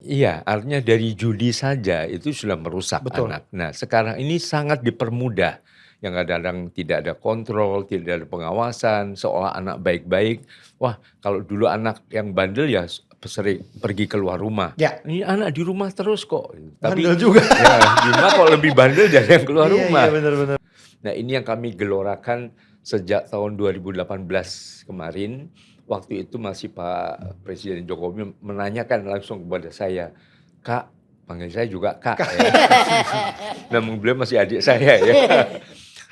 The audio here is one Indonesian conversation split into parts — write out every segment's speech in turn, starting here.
Iya, artinya dari judi saja itu sudah merusak Betul. anak. Nah, sekarang ini sangat dipermudah, yang kadang-kadang tidak ada kontrol, tidak ada pengawasan, seolah anak baik-baik. Wah, kalau dulu anak yang bandel ya sering pergi keluar rumah. Ya. Ini anak di rumah terus kok. Tapi Bandel juga. ya, di rumah kok lebih bandel dari yang keluar Iya, rumah. iya, benar. Nah, ini yang kami gelorakan sejak tahun 2018 kemarin. Waktu itu masih Pak Presiden Jokowi menanyakan langsung kepada saya, "Kak," panggil saya juga Kak ya. Namun beliau masih adik saya ya.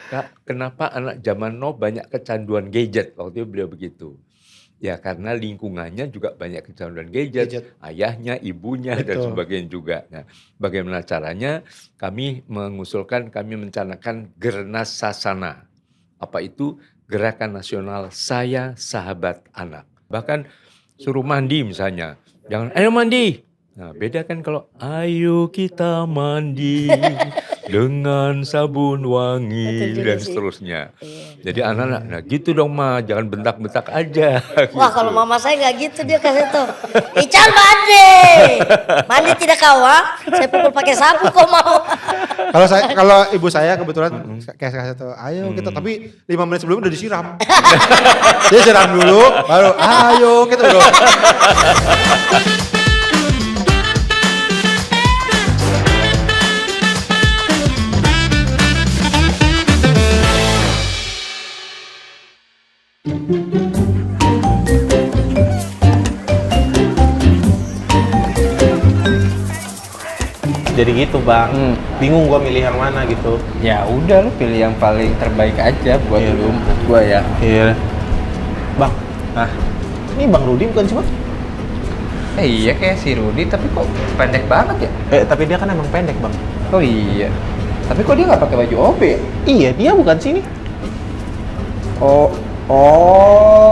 "Kak, kenapa anak zaman now banyak kecanduan gadget?" Waktu itu beliau begitu. Ya karena lingkungannya juga banyak kecanduan gadget, ayahnya, ibunya, dan Betul. sebagainya juga. Nah, bagaimana caranya? Kami mengusulkan, kami mencanangkan Gernas Sasana. Apa itu? Gerakan Nasional Saya Sahabat Anak. Bahkan suruh mandi misalnya, jangan ayo mandi. Nah, beda kan kalau ayo kita mandi dengan sabun wangi Betul juga dan sih. seterusnya. Iya. Jadi anak-anak, nah gitu dong Ma, jangan bentak-bentak aja. Wah, gitu. kalau mama saya nggak gitu, dia kasih tuh. Ical mandi. Mandi tidak kau, ah? Saya pukul pakai sapu kau mau. Kalau ibu saya kebetulan kayak kasih tahu, ayo kita, tapi 5 menit sebelum udah disiram. Dia siram dulu, baru ayo kita bro. Jadi gitu bang, bingung gua milih yang mana gitu. Ya udah lu pilih yang paling terbaik aja buat Iya, lu, menurut gua ya. Iya. Bang, Hah? ini Bang Rudi bukan sih bang? Iya kayak si Rudi, tapi kok pendek banget ya? Tapi dia kan emang pendek bang. Oh iya. Tapi kok dia nggak pakai baju OB ya? Iya, dia bukan sini. Oh,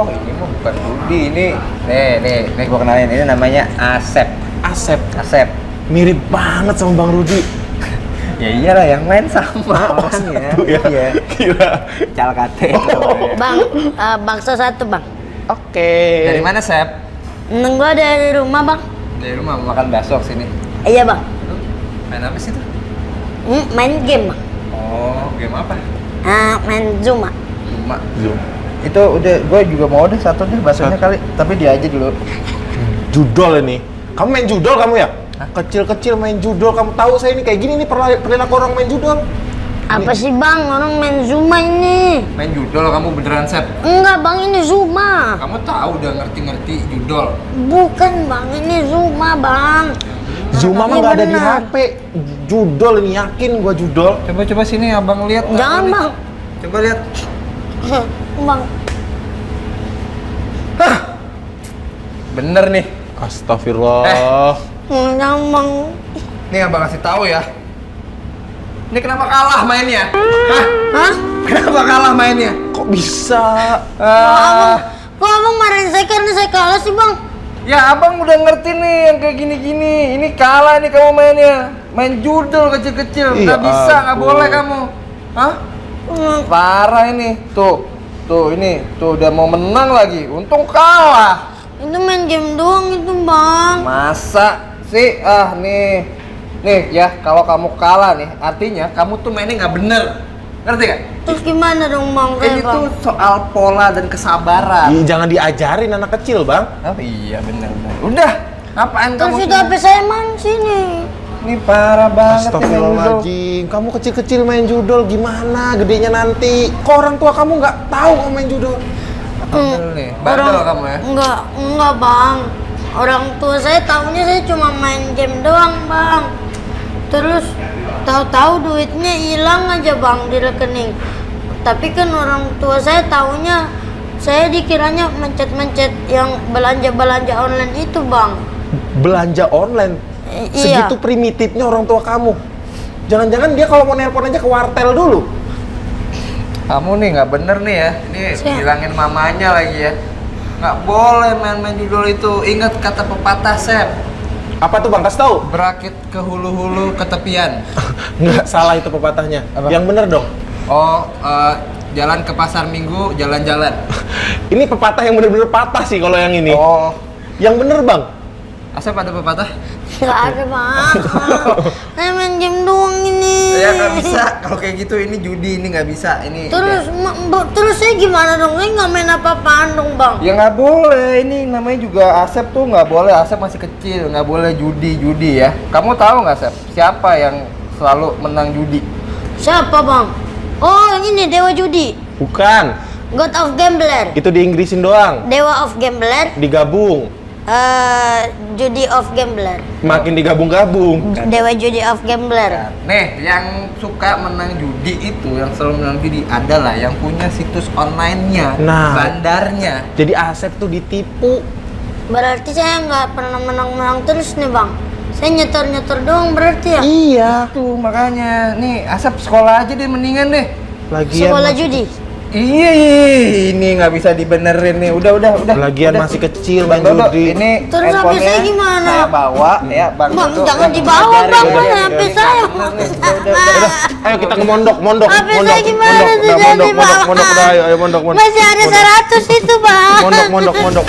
ini mah bukan Rudi, ini. Nih gua kenalin, ini namanya Asep. Asep. Asep. Mirip banget sama Bang Rudi. Ya iyalah yang main sama orangnya. Ya? Iya. Gila. Calkate. Bang, bakso satu bang. Oke. Dari mana, Sep? Gua dari rumah bang. Dari rumah mau makan bakso sini. Iya bang. Lu main apa sih tuh? Main game bang. Oh, game apa? Main Zuma. Cuma Zoom. Itu udah, gue juga mau deh satu deh baksonya kali. Tapi dia aja dulu. Judol ini. Kamu main judol kamu ya? Kecil-kecil main judol, kamu tahu saya ini kayak gini nih perilaku orang main judol. Apa sih bang, orang main Zuma ini? Main judol kamu beneran, Sep? Enggak bang, ini Zuma. Kamu tahu udah ngerti-ngerti judol. Bukan bang, ini Zuma bang. Zuma mah Iya, nggak ada di benar. HP. Judol ini, yakin gua judol. Coba sini abang lihat. Jangan Ini. bang. Coba lihat. Bang, Bener nih. Astagfirullah. jangan bang. Nih abang kasih tahu ya. Ini kenapa kalah mainnya? Hah? Kenapa kalah mainnya? Kok bisa? Kok abang marahin saya karena saya kalah sih bang? Ya abang udah ngerti nih yang kayak gini-gini. Ini kalah nih kamu mainnya. Main judol kecil-kecil. Iya, Nggak bisa, nggak ampun. boleh kamu. Hah? Parah ini. Tuh ini. Tuh udah mau menang lagi. Untung kalah. Itu main game doang itu bang. Masa sih? Nih ya, kalau kamu kalah nih, artinya kamu tuh mainnya nggak bener. Ngerti gak? Terus gimana dong bang? Ini Bang? tuh soal pola dan kesabaran. Ih, jangan diajarin anak kecil bang. Oh iya bener. Udah, apaan Terus kamu? itu HP saya man sini. Ini parah banget nih main judol. Astagfirullahaladzim, kamu kecil-kecil main judol gimana gedenya nanti? Kok orang tua kamu nggak tahu kamu main judol? Bandel nih, bandel kamu ya? Enggak bang. Orang tua saya tahunya saya cuma main game doang bang. Terus tahu-tahu duitnya hilang aja bang di rekening. Tapi kan orang tua saya tahunya saya dikiranya mencet-mencet yang belanja-belanja online itu bang. Belanja online? Iya. Segitu primitifnya orang tua kamu? Jangan-jangan dia kalau mau nelpon aja ke wartel dulu? Kamu nih nggak bener nih ya. Ini bilangin mamanya lagi ya. Nggak boleh main-main judol itu. Ingat kata pepatah, Sep. Apa tuh bang, kasih tahu? Berakit ke hulu-hulu ke tepian. Nggak salah itu pepatahnya. Apa? Yang bener dong. Oh, jalan ke pasar minggu, jalan-jalan. Ini pepatah yang bener-bener patah sih kalau yang ini. Oh, Yang bener bang. Asep ada pepatah? Nggak ada bang. Saya main game doang ini. Ya nggak bisa, kalau kayak gitu ini judi, ini nggak bisa. Ini Terus saya gimana dong? Saya nggak main apa-apaan dong bang. ya nggak boleh, ini namanya juga Asep tuh nggak boleh, Asep masih kecil, nggak boleh judi ya. Kamu tahu nggak Asep, siapa yang selalu menang judi? Siapa bang? Oh yang ini Dewa Judi. Bukan, God of Gambler. itu di Inggrisin doang. Dewa of Gambler. Digabung, Judi of Gambler. makin digabung-gabung. Dewa Judi of Gambler. Nih, yang suka menang judi itu, yang selalu menang judi adalah yang punya situs online-nya, Nah. bandarnya. Jadi Asep tuh ditipu. Berarti saya nggak pernah menang-menang terus nih bang. Saya nyetor-nyetor doang berarti ya? Iya. Tuh makanya, nih Asep sekolah aja deh mendingan deh. Lagian Sekolah masih- judi. Iya, ini nggak bisa dibenerin nih. Udah. Lagian Udah. masih kecil Bang main Dodo, judi. ini Terus HP handphonenya saya gimana? Saya bawa ya, Bang Bang, Dodo. jangan yang dibawa, ngajarin. Bang. Udah, HP udah, saya. udah. Ayo kita ke mondok. HP saya gimana tuh, Udah, jangan dibawa. mondok, udah, ayo mondok. Masih ada 100 itu bang. Mondok.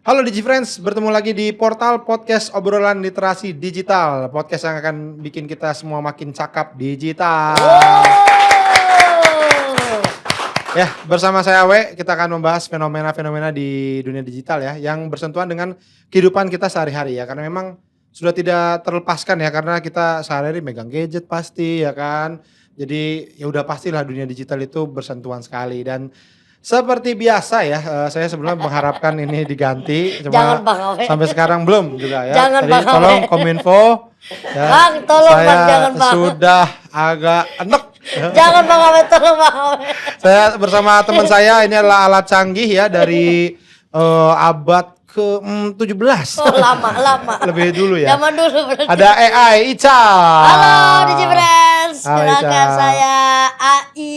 Halo DigiFriends, bertemu lagi di portal podcast obrolan literasi digital. Podcast yang akan bikin kita semua makin cakap digital. Ya, bersama saya Awe, kita akan membahas fenomena-fenomena di dunia digital ya, yang bersentuhan dengan kehidupan kita sehari-hari ya. Karena memang sudah tidak terlepaskan ya, karena kita sehari-hari megang gadget pasti ya kan. Jadi ya udah pastilah dunia digital itu bersentuhan sekali. Dan seperti biasa ya, saya sebelumnya mengharapkan ini diganti. Jangan, Bang Awe. sampai sekarang belum juga ya. Jangan, Jadi Bang Awe. tolong Kominfo. Ya, Bang, tolong, saya Bang, jangan, Bang. sudah agak enek. Jangan bang Awe, tolong bang Awe. Saya bersama teman saya, ini adalah alat canggih ya dari abad ke-17. Oh lama. Lebih dulu ya. Zaman dulu berarti. Ada AI Ica. Halo DigiFriends, Halo, kenalkan Ica. saya AI.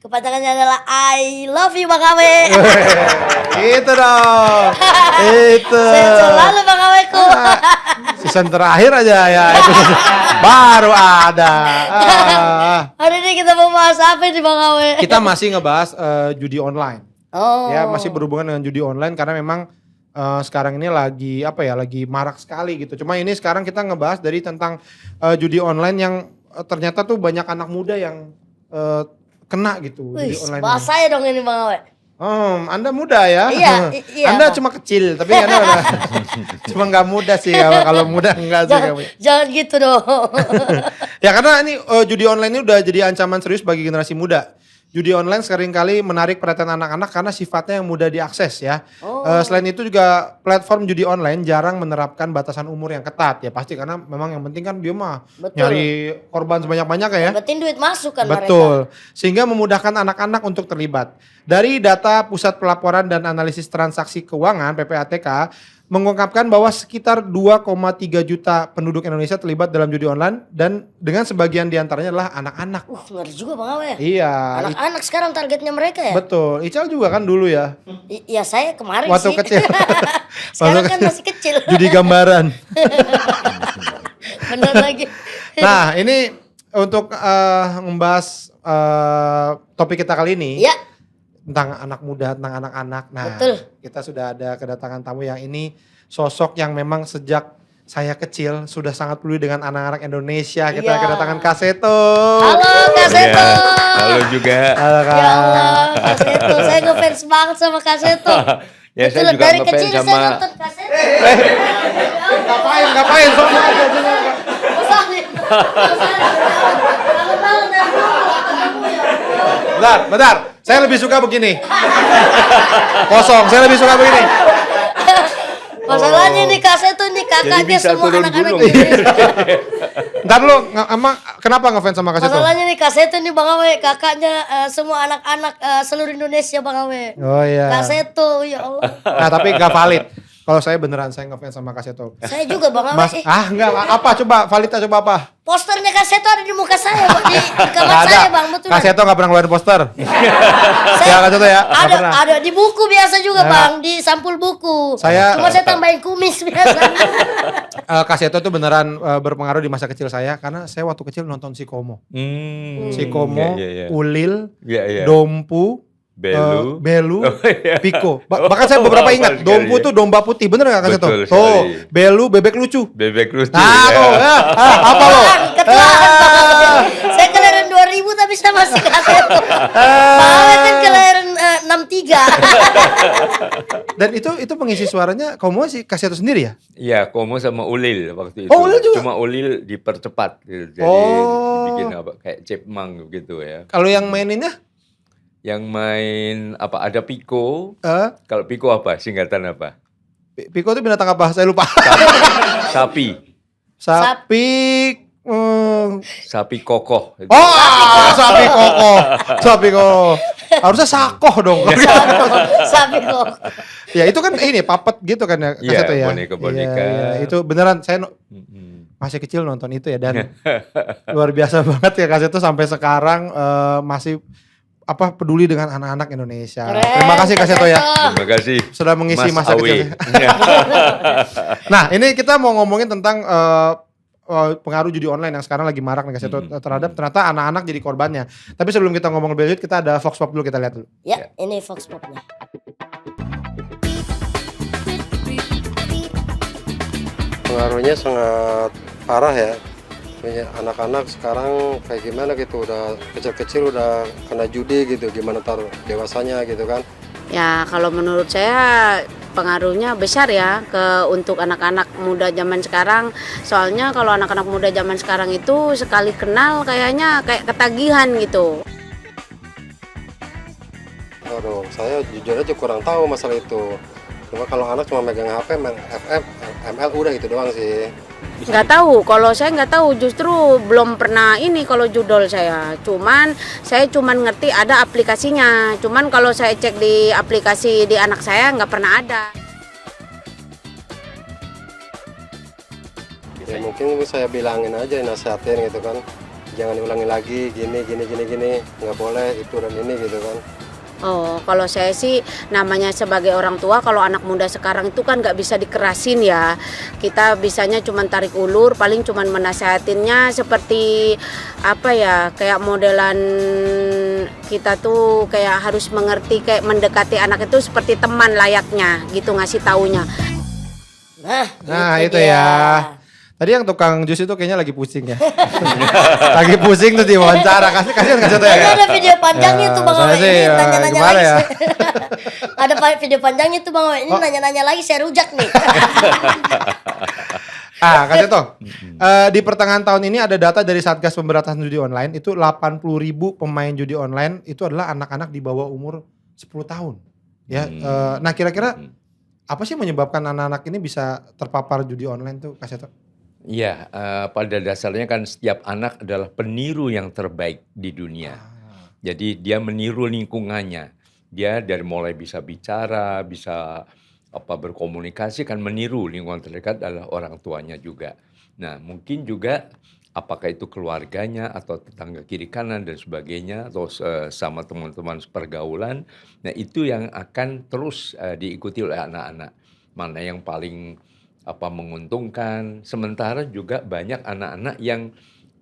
Kepanjangannya adalah I love you bang Awe. Itu dong. Itu. Saya selalu bang Aweku. Season terakhir aja ya. Itu baru ada. Hari ini kita mau bahas apa nih bang Awe? Kita masih ngebahas judi online. Oh. Ya, masih berhubungan dengan judi online karena memang sekarang ini lagi lagi marak sekali gitu. Cuma ini sekarang kita ngebahas dari tentang judi online yang ternyata tuh banyak anak muda yang kena gitu Wih, judi online. bahas saya dong ini bang Awe. Anda muda ya? Iya, iya, Anda Bang. cuma kecil, tapi Anda udah cuma nggak muda sih. Kalau muda enggak sih kamu. Jangan gitu dong. Ya karena ini judi online ini udah jadi ancaman serius bagi generasi muda. Judi online seringkali menarik perhatian anak-anak karena sifatnya yang mudah diakses ya. Selain itu juga platform judi online jarang menerapkan batasan umur yang ketat ya pasti karena memang yang penting kan dia mah Betul. nyari korban sebanyak-banyak ya. Yang penting duit masuk kan mereka. Betul. Sehingga memudahkan anak-anak untuk terlibat. Dari data Pusat Pelaporan dan Analisis Transaksi Keuangan (PPATK) mengungkapkan bahwa sekitar 2,3 juta penduduk Indonesia terlibat dalam judi online dan dengan sebagian diantaranya adalah anak-anak. Ngeri juga bang Awe. Iya. Anak-anak sekarang targetnya mereka ya? Betul. Ical juga kan dulu ya. Iya saya kemarin Waktu sih. kecil. Sekarang Waktu kan kecil. masih kecil. Judi gambaran. Bener lagi. Nah ini untuk membahas topik kita kali ini. Ya. Tentang anak muda, tentang anak-anak. Nah, Betul. kita sudah ada kedatangan tamu yang ini sosok yang memang sejak saya kecil sudah sangat peduli dengan anak-anak Indonesia. Kita Iya. kedatangan Kak Seto. Halo Kak Seto. Halo juga. Halo Kak. Ya Allah Kak Seto. Saya ngefans banget sama Kak Seto. Ya saya Betul, juga dari ngefans kecil saya sama nonton Kak Seto. Ngapain? Soalnya aja. Bosanin. Kangen banget dari dulu gak ketemu ya. Bentar. Saya lebih suka begini. Kosong, saya lebih suka begini. Masalahnya nih Kak Seto nih kakaknya bisa semua turun anak-anak gunung. Indonesia. Ntar lu, emang kenapa ngefans sama Kak Seto? Masalahnya nih Kak Seto nih Bang Awe, kakaknya semua anak-anak seluruh Indonesia Bang Awe. Oh iya. Kak Seto, ya Allah. Nah tapi gak valid. Kalau saya beneran saya ngefans sama Kak Seto. Saya juga Bang Mas, Awe. enggak, apa coba Valita coba apa? Posternya Kak Seto ada di muka saya, Bang, di kamar Nggak saya Bang, betul. Kak Seto enggak pernah ngeluarin poster. Ya Kak Seto ya, nggak Ada pernah. ada di buku biasa juga Nah. Bang, di sampul buku. Cuma saya tambahin kumis biasa. Kak Seto tuh beneran berpengaruh di masa kecil saya karena saya waktu kecil nonton si Komo. Si Komo, Iya, iya. Ulil, Iya, iya. Dompu, Belu. Belu, Piko. Bahkan saya beberapa ingat, Sekali, Dompu ya. tuh domba putih, bener gak Kak Seto? Betul Tuh, sekali. Belu, bebek lucu. Bebek lucu. Nah, ya. tuh, apa lo? Ketuaan. Saya kelahiran 2000 tapi saya masih Kak Seto. Bang Awe kan kelahiran 63. Dan itu pengisi suaranya Komo si Kak Seto sendiri ya? Iya, Komo sama Ulil waktu itu. Oh, Ulil juga? Cuma Ulil dipercepat gitu. Jadi Oh. dibikin apa kayak chipmunk gitu ya. Kalau yang maininnya? Yang main apa ada Piko. Eh, Kalau Piko apa? Singkatan apa? Piko itu binatang apa? Saya lupa. Sapi. Sapi. Sapi kokoh. Oh, sapi koko. Sapi koko. Harusnya sakoh dong. Sapi kok. Ya itu kan ini puppet gitu kan ya Kak Iya, Seto ya. boneka-boneka. Iya, iya. Itu beneran saya masih kecil nonton itu ya dan luar biasa banget ya Kak Seto sampai sekarang masih peduli dengan anak-anak Indonesia. Keren, Terima kasih Kak Seto ya Terima kasih. sudah mengisi Mas masa Awe. kecil. Nah, ini kita mau ngomongin tentang pengaruh judi online yang sekarang lagi marak nih Kak Seto terhadap ternyata anak-anak jadi korbannya. Tapi sebelum kita ngomong lebih lanjut kita ada Vox Pop dulu, kita lihat dulu. Ya, ini Fox Popnya. Pengaruhnya sangat parah ya. Kayak anak-anak sekarang kayak gimana gitu, udah kecil-kecil udah kena judi gitu, gimana ntar dewasanya gitu kan. Ya kalau menurut saya pengaruhnya besar ya untuk anak-anak muda zaman sekarang. Soalnya kalau anak-anak muda zaman sekarang itu sekali kenal kayaknya kayak ketagihan gitu. Aduh, saya jujur aja kurang tahu masalah itu. Cuma kalau anak cuma megang HP, main FF, ML udah gitu doang sih. Nggak tahu, kalau saya nggak tahu, justru belum pernah ini kalau judul saya. Saya cuman ngerti ada aplikasinya. Cuman kalau saya cek di aplikasi di anak saya nggak pernah ada. Ya mungkin saya bilangin aja, nasihatin gitu kan. Jangan diulangi lagi, gini, nggak boleh itu dan ini gitu kan. Oh, kalau saya sih namanya sebagai orang tua, kalau anak muda sekarang itu kan nggak bisa dikerasin ya. Kita bisanya cuma tarik ulur, paling cuma menasehatinnya seperti apa ya, kayak modelan kita tuh kayak harus mengerti, kayak mendekati anak itu seperti teman layaknya gitu, ngasih taunya. Nah, itu ya. Tadi yang tukang jus itu kayaknya lagi pusing ya. Lagi pusing tuh diwawancara. Kasihan Kak Seto ya. Ini ada video panjangnya Ya, tuh Bang saya Awe. sih, Ini ya, nanya-nanya gimana lagi. ya? Ada video panjangnya tuh Bang Awe. Ini nanya-nanya lagi saya rujak nih. Kak Seto, di pertengahan tahun ini ada data dari Satgas Pemberantasan Judi Online, itu 80.000 pemain judi online itu adalah anak-anak di bawah umur 10 tahun. Ya, nah kira-kira apa sih menyebabkan anak-anak ini bisa terpapar judi online tuh Kak Seto? Iya, pada dasarnya kan setiap anak adalah peniru yang terbaik di dunia. Jadi dia meniru lingkungannya. Dia dari mulai bisa bicara, bisa berkomunikasi, kan meniru lingkungan terdekat adalah orang tuanya juga. Nah, mungkin juga apakah itu keluarganya atau tetangga kiri kanan dan sebagainya atau sama teman-teman sepergaulan. Nah, itu yang akan terus diikuti oleh anak-anak. Mana yang paling menguntungkan. Sementara juga banyak anak-anak yang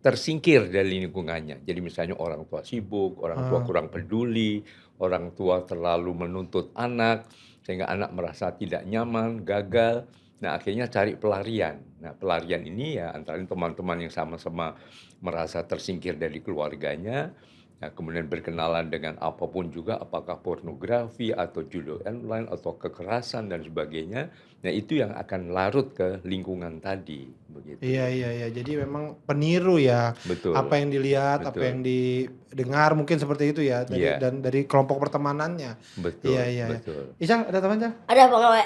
tersingkir dari lingkungannya. Jadi misalnya orang tua sibuk, orang tua kurang peduli, orang tua terlalu menuntut anak, sehingga anak merasa tidak nyaman, gagal. Nah akhirnya cari pelarian. Nah pelarian ini ya antara teman-teman yang sama-sama merasa tersingkir dari keluarganya, nah, kemudian berkenalan dengan apapun juga, apakah pornografi atau judi online atau kekerasan dan sebagainya. Nah itu yang akan larut ke lingkungan tadi, begitu. Iya. Jadi memang peniru ya. Betul. Apa yang dilihat, apa Betul. yang didengar mungkin seperti itu ya. Iya. Dan dari kelompok pertemanannya. Betul. Iya. Betul. Isang ada teman Cang? Ada Bang Awe.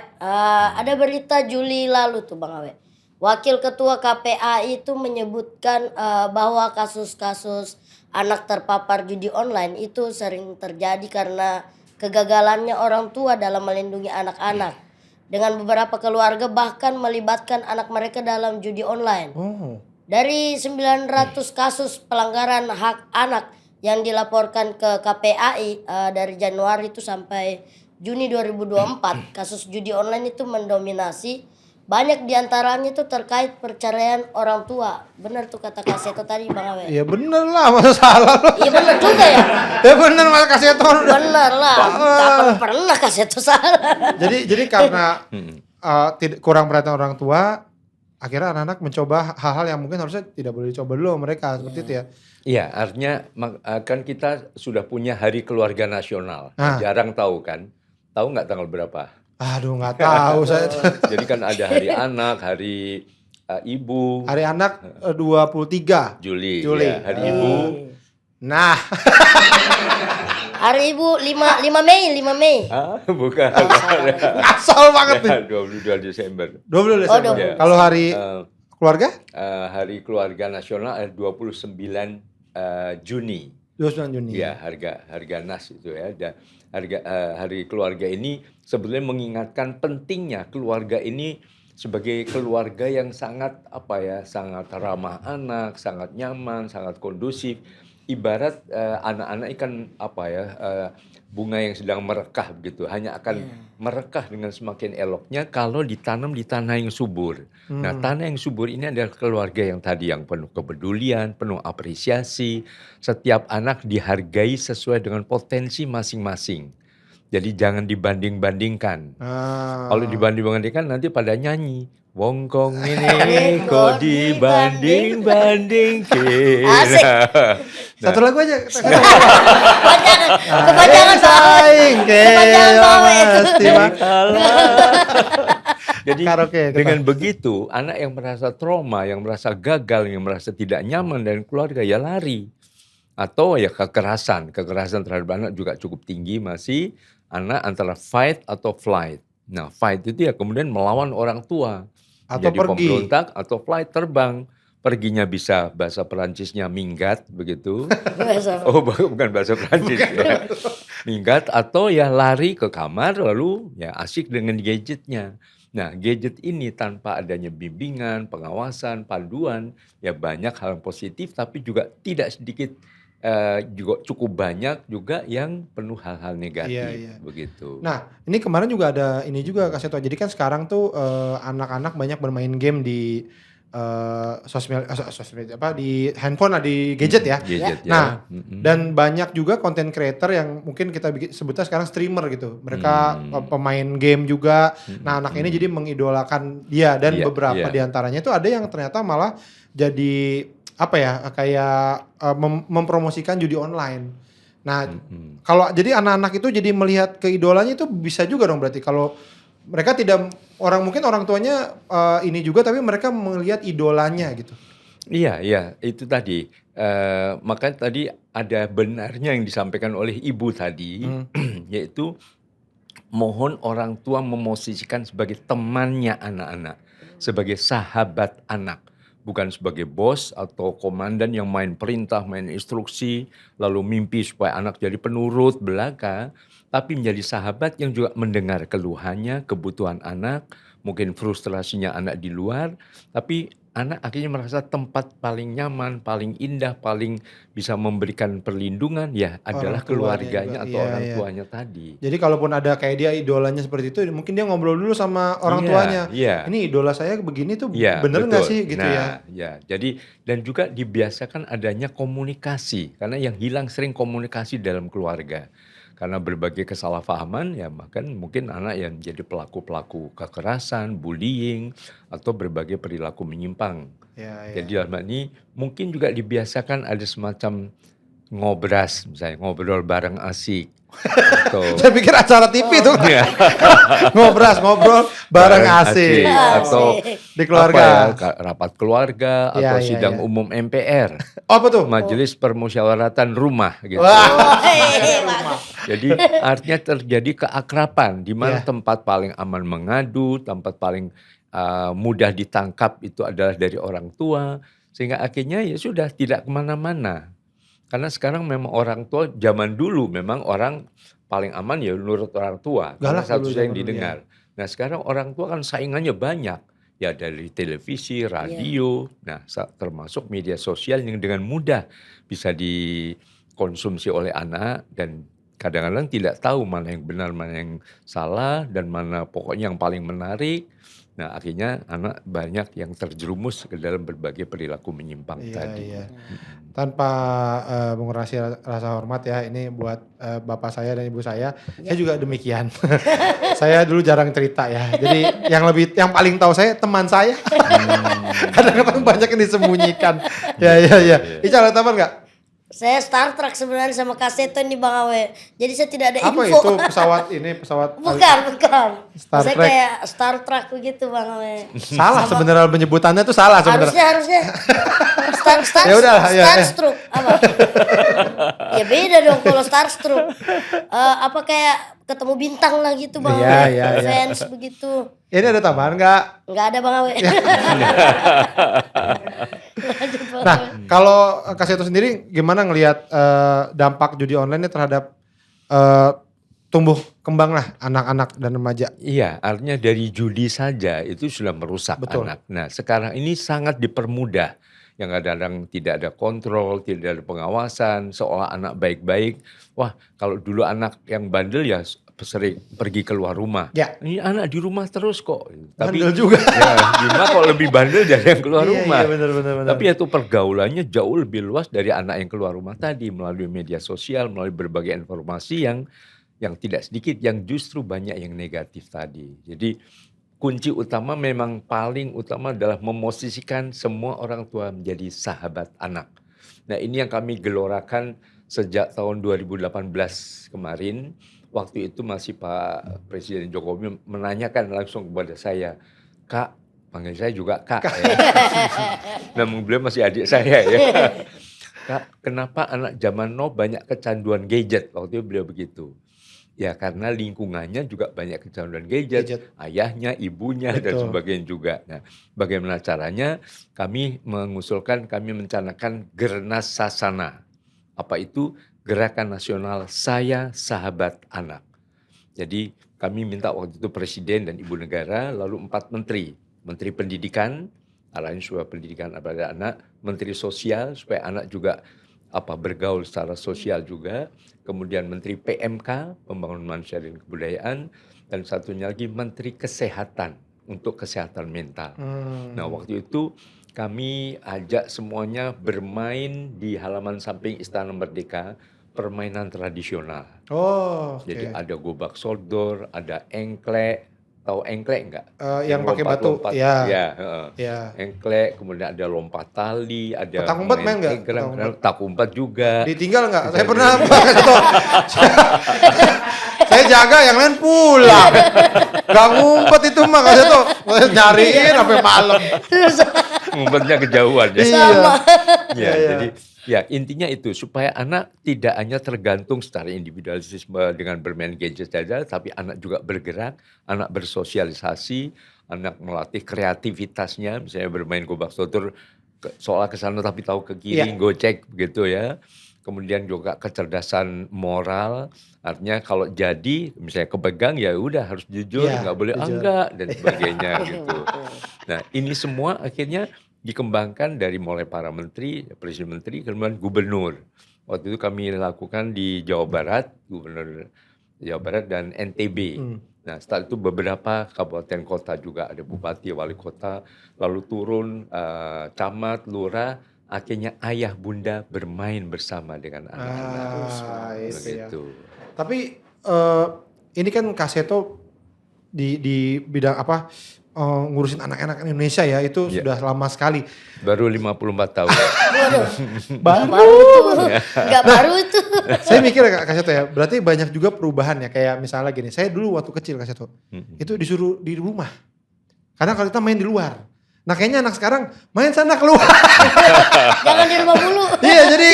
Ada berita Juli lalu tuh Bang Awe. Wakil Ketua KPA itu menyebutkan bahwa kasus-kasus anak terpapar judi online itu sering terjadi karena kegagalannya orang tua dalam melindungi anak-anak. dengan beberapa keluarga bahkan melibatkan anak mereka dalam judi online. Oh. Dari 900 kasus pelanggaran hak anak yang dilaporkan ke KPAI dari Januari itu sampai Juni 2024, kasus judi online itu mendominasi. Banyak diantaranya itu terkait perceraian orang tua. Benar tuh kata Kak Seto tadi Bang Awe. Ya bener lah, masa salah lo. Iya benar juga ya. Ya bener Mas Kaseto. Benar lah. Kapan pernah Kak Seto salah. Jadi karena kurang perhatian orang tua, akhirnya anak-anak mencoba hal-hal yang mungkin harusnya tidak boleh dicoba dulu sama mereka seperti itu ya. Iya, artinya kan kita sudah punya Hari Keluarga Nasional. Ah. Jarang tahu kan? Tahu nggak tanggal berapa? Aduh nggak tahu saya. Jadi kan ada Hari Anak, Hari Ibu, Hari Anak 23 Juli. Juli. Ya, Hari Ibu. Nah, Hari Ibu 5 Mei. Bukan. asal banget nih. 22 Desember. 20 Desember. Ya. Kalau hari keluarga? Hari Keluarga Nasional 29 Juni. 29 Juni. Ya, harga nas itu ya. Hari keluarga ini sebetulnya mengingatkan pentingnya keluarga ini sebagai keluarga yang sangat sangat ramah anak, sangat nyaman, sangat kondusif. Ibarat anak-anak ikan bunga yang sedang merekah begitu, hanya akan merekah dengan semakin eloknya kalau ditanam di tanah yang subur. Nah, tanah yang subur ini adalah keluarga yang tadi yang penuh kepedulian, penuh apresiasi. Setiap anak dihargai sesuai dengan potensi masing-masing. Jadi jangan dibanding-bandingkan. Kalau dibanding-bandingkan nanti pada nyanyi. Wongkong ini kok dibanding-bandingkin. Asik. Satu lagu aja. Kepanjangan saing pasti Jadi karaoke, dengan begitu anak yang merasa trauma, yang merasa gagal, yang merasa tidak nyaman dan keluarga ya lari. Atau ya kekerasan terhadap anak juga cukup tinggi masih anak antara fight atau flight. Nah, fight itu ya kemudian melawan orang tua. Atau Jadi pergi. pemberontak atau flight terbang. Perginya bisa bahasa Perancisnya minggat begitu. Oh, bukan bahasa Perancis ya. Minggat atau ya lari ke kamar lalu ya asik dengan gadgetnya. Nah, gadget ini tanpa adanya bimbingan, pengawasan, panduan, ya banyak hal yang positif tapi juga tidak sedikit juga cukup banyak juga yang penuh hal-hal negatif begitu. Nah, ini kemarin juga ada ini juga Kak Seto. Jadi kan sekarang tuh anak-anak banyak bermain game di sosial media di handphone di gadget ya. Gadget, Nah, dan banyak juga content creator yang mungkin kita sebutnya sekarang streamer gitu. Mereka pemain game juga. Nah, anak ini jadi mengidolakan dia dan beberapa diantaranya itu ada yang ternyata malah jadi kayak mempromosikan judi online. Nah, kalau jadi anak-anak itu jadi melihat keidolanya itu bisa juga dong berarti kalau mereka mungkin orang tuanya ini juga tapi mereka melihat idolanya gitu. Iya, itu tadi. Makanya tadi ada benarnya yang disampaikan oleh ibu tadi, yaitu mohon orang tua memosisikan sebagai temannya anak-anak, sebagai sahabat anak. Bukan sebagai bos atau komandan yang main perintah, main instruksi, lalu mimpi supaya anak jadi penurut belaka, tapi menjadi sahabat yang juga mendengar keluhannya, kebutuhan anak, mungkin frustrasinya anak di luar, tapi anak akhirnya merasa tempat paling nyaman, paling indah, paling bisa memberikan perlindungan ya adalah keluarganya atau orang tuanya tadi. Jadi kalaupun ada kayak dia idolanya seperti itu, mungkin dia ngobrol dulu sama orang tuanya. Ini idola saya begini tuh bener nggak sih gitu ya. Jadi dan juga dibiasakan adanya komunikasi karena yang hilang sering komunikasi dalam keluarga. Karena berbagai kesalahpahaman ya bahkan mungkin anak yang menjadi pelaku-pelaku kekerasan, bullying atau berbagai perilaku menyimpang. Jadi dalam hal ini mungkin juga dibiasakan ada semacam ngobras, misalnya ngobrol bareng asik. Atau saya pikir acara TV tuh. ngobrol bareng asik. Atau di keluarga. Rapat keluarga atau sidang umum MPR. Apa tuh? Majelis Permusyawaratan Rumah gitu. Jadi artinya terjadi keakraban di mana tempat paling aman mengadu, tempat paling mudah ditangkap itu adalah dari orang tua. Sehingga akhirnya ya sudah tidak kemana-mana. Karena sekarang memang orang tua zaman dulu memang orang paling aman ya nurut orang tua. Karena satu yang didengar. Nah sekarang orang tua kan saingannya banyak. Ya dari televisi, radio, nah termasuk media sosial yang dengan mudah bisa dikonsumsi oleh anak dan kadang-kadang tidak tahu mana yang benar, mana yang salah dan mana pokoknya yang paling menarik. Nah akhirnya anak banyak yang terjerumus ke dalam berbagai perilaku menyimpang Iya, tadi. iya. Tanpa mengurangi rasa hormat ya, ini buat bapak saya dan ibu saya juga demikian. Saya dulu jarang cerita ya. Jadi yang paling tahu saya teman saya. Kadang-kadang banyak yang disembunyikan. Ya, ya, ya. Ica ada tambahan nggak? Saya Star Trek sebenarnya sama Kaseto nih Bang Awe. Jadi saya tidak ada Apa info. itu pesawat? Bukan. Star Saya Trek. kayak Star Trek begitu Bang Awe. Salah sebenarnya penyebutannya tuh salah sebenarnya. Harusnya Star Ya udah, ya, ya. Starstruck apa? Ya beda dong kalau Starstruck. Apa kayak ketemu bintang lah gitu Bang Iya, Awe. iya, iya. Fans begitu. Ini ada tambahan nggak? Enggak ada Bang Awe. Nah, kalau Kaseto sendiri gimana ngelihat dampak judi online ini terhadap tumbuh kembang lah anak-anak dan remaja? Iya, artinya dari judi saja itu sudah merusak Betul. anak. Nah, sekarang ini sangat dipermudah. Yang kadang-kadang tidak ada kontrol, tidak ada pengawasan, seolah anak baik-baik. Wah, kalau dulu anak yang bandel ya sering pergi keluar rumah. Ya. Ini anak di rumah terus kok. Bandel juga. Ya, di rumah kok lebih bandel dari yang keluar rumah. Iya, benar. Tapi itu pergaulannya jauh lebih luas dari anak yang keluar rumah tadi melalui media sosial, melalui berbagai informasi yang tidak sedikit, yang justru banyak yang negatif tadi. Jadi kunci utama memang paling utama adalah memosisikan semua orang tua menjadi sahabat anak. Nah ini yang kami gelorakan sejak tahun 2018 kemarin. Waktu itu masih Pak Presiden Jokowi menanyakan langsung kepada saya, Kak, panggil saya juga Kak. Ya. Namun beliau masih adik saya ya. Kak, kenapa anak zaman now banyak kecanduan gadget? Waktu itu beliau begitu. Ya karena lingkungannya juga banyak kecanduan gadget, ayahnya, ibunya dan sebagainya juga. Nah, bagaimana caranya? Kami mencanakan Gernas Sasana. Apa itu? Gerakan Nasional Saya Sahabat Anak. Jadi kami minta waktu itu Presiden dan Ibu Negara, lalu 4 menteri. Menteri Pendidikan, arahin supaya pendidikan pada anak. Menteri Sosial, supaya anak juga bergaul secara sosial juga. Kemudian Menteri PMK, Pembangunan Manusia dan Kebudayaan, dan satunya lagi Menteri Kesehatan untuk kesehatan mental. Nah waktu itu kami ajak semuanya bermain di halaman samping Istana Merdeka, permainan tradisional. Oh, oke. Jadi ada gobak sodor, ada engklek. Tahu engklek enggak? Yang pakai batu, ya. Ya. Engklek, kemudian ada lompat tali, ada petak umpet main enggak? Petak umpet juga. Ditinggal enggak? Saya pernah saya jaga, yang lain pulang. Gak ngumpet itu mah, kasih tuh nyariin sampai malam. Ngumpetnya kejauhan ya. Iya. Jadi ya intinya itu supaya anak tidak hanya tergantung secara individualisme dengan bermain gadget saja, tapi anak juga bergerak, anak bersosialisasi, anak melatih kreativitasnya, misalnya bermain gobak sodor seolah ke sana tapi tahu ke kiri, gocek begitu ya. Kemudian juga kecerdasan moral, artinya kalau jadi misalnya kepegang ya udah harus jujur, nggak boleh enggak dan sebagainya gitu. Nah ini semua akhirnya dikembangkan dari mulai para menteri, presiden menteri, kemudian gubernur. Waktu itu kami lakukan di Jawa Barat, gubernur Jawa Barat dan NTB. Nah setelah itu beberapa kabupaten kota juga, ada bupati, wali kota, lalu turun camat, lurah, akhirnya ayah bunda bermain bersama dengan anak-anak. Begitu. Tapi ini kan Kaseto di bidang apa? Ngurusin anak-anak Indonesia ya, itu sudah lama sekali. Baru 54 tahun. baru itu. Enggak baru itu. Saya mikir Kak Kaseto ya, berarti banyak juga perubahan ya. Kayak misalnya gini, saya dulu waktu kecil Kaseto, itu disuruh di rumah. Karena kalau kita main di luar. Nah kayaknya anak sekarang main sana keluar. Jangan di rumah mulu. Iya jadi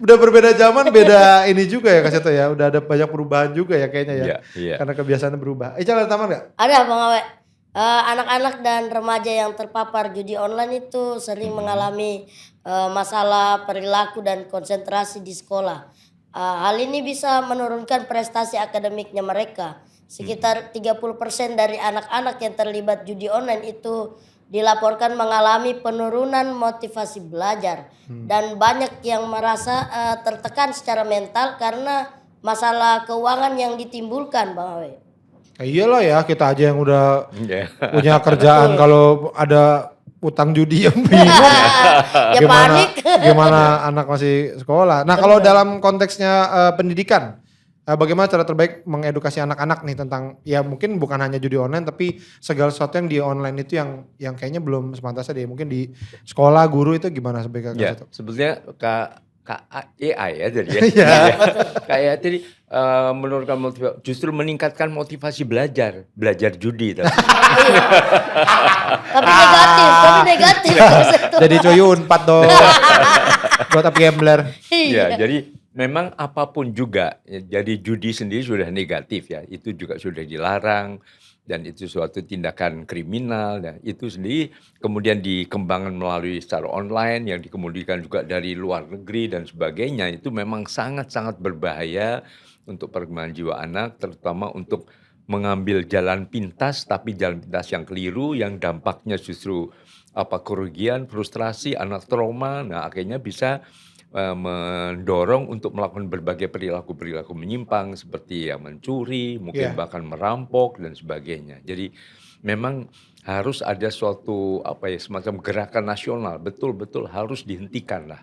udah berbeda zaman, beda ini juga ya Kaseto ya. Udah ada banyak perubahan juga ya kayaknya ya. Iya. Karena kebiasaan berubah. Ica ada tambahan gak? Ada Bang Awe. Anak-anak dan remaja yang terpapar judi online itu sering mengalami masalah perilaku dan konsentrasi di sekolah. Hal ini bisa menurunkan prestasi akademiknya mereka Sekitar 30% dari anak-anak yang terlibat judi online itu dilaporkan mengalami penurunan motivasi belajar dan banyak yang merasa tertekan secara mental karena masalah keuangan yang ditimbulkan, Bang Awe. Iyalah ya, kita aja yang udah Ya. punya kerjaan kalau ada utang judi yang bingung. Ya panik. Gimana anak masih sekolah. Nah kalau dalam konteksnya pendidikan, bagaimana cara terbaik mengedukasi anak-anak nih tentang, ya mungkin bukan hanya judi online tapi segala sesuatu yang di online itu yang kayaknya belum sepantasnya deh. Mungkin di sekolah guru itu gimana sebagai Ya, Kak? sebetulnya AI ya jadi ya. Iya. Kayak tadi menurunkan motivasi, justru meningkatkan motivasi belajar judi tapi. Tapi negatif. Jadi coy Unpad dong. Buat up gambler. Ya, jadi memang apapun juga, ya, jadi judi sendiri sudah negatif ya, itu juga sudah dilarang dan itu suatu tindakan kriminal dan itu sendiri kemudian dikembangkan melalui secara online yang dikemudikan juga dari luar negeri dan sebagainya, itu memang sangat-sangat berbahaya untuk perkembangan jiwa anak, terutama untuk mengambil jalan pintas tapi jalan pintas yang keliru yang dampaknya justru kerugian, frustrasi, anak trauma, nah akhirnya bisa mendorong untuk melakukan berbagai perilaku-perilaku menyimpang seperti yang mencuri, mungkin bahkan merampok dan sebagainya. Jadi memang harus ada suatu semacam gerakan nasional, betul-betul harus dihentikan lah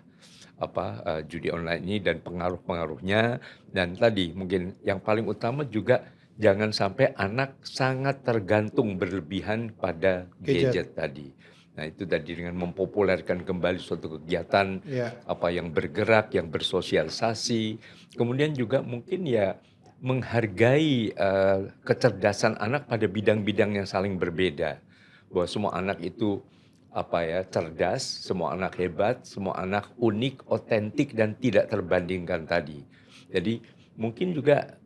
judi online ini dan pengaruh-pengaruhnya. Dan tadi mungkin yang paling utama juga jangan sampai anak sangat tergantung berlebihan pada gadget tadi. Nah itu tadi dengan mempopulerkan kembali suatu kegiatan yang bergerak, yang bersosialisasi. Kemudian juga mungkin ya menghargai kecerdasan anak pada bidang-bidang yang saling berbeda. Bahwa semua anak itu cerdas, semua anak hebat, semua anak unik, otentik dan tidak terbandingkan tadi. Jadi mungkin juga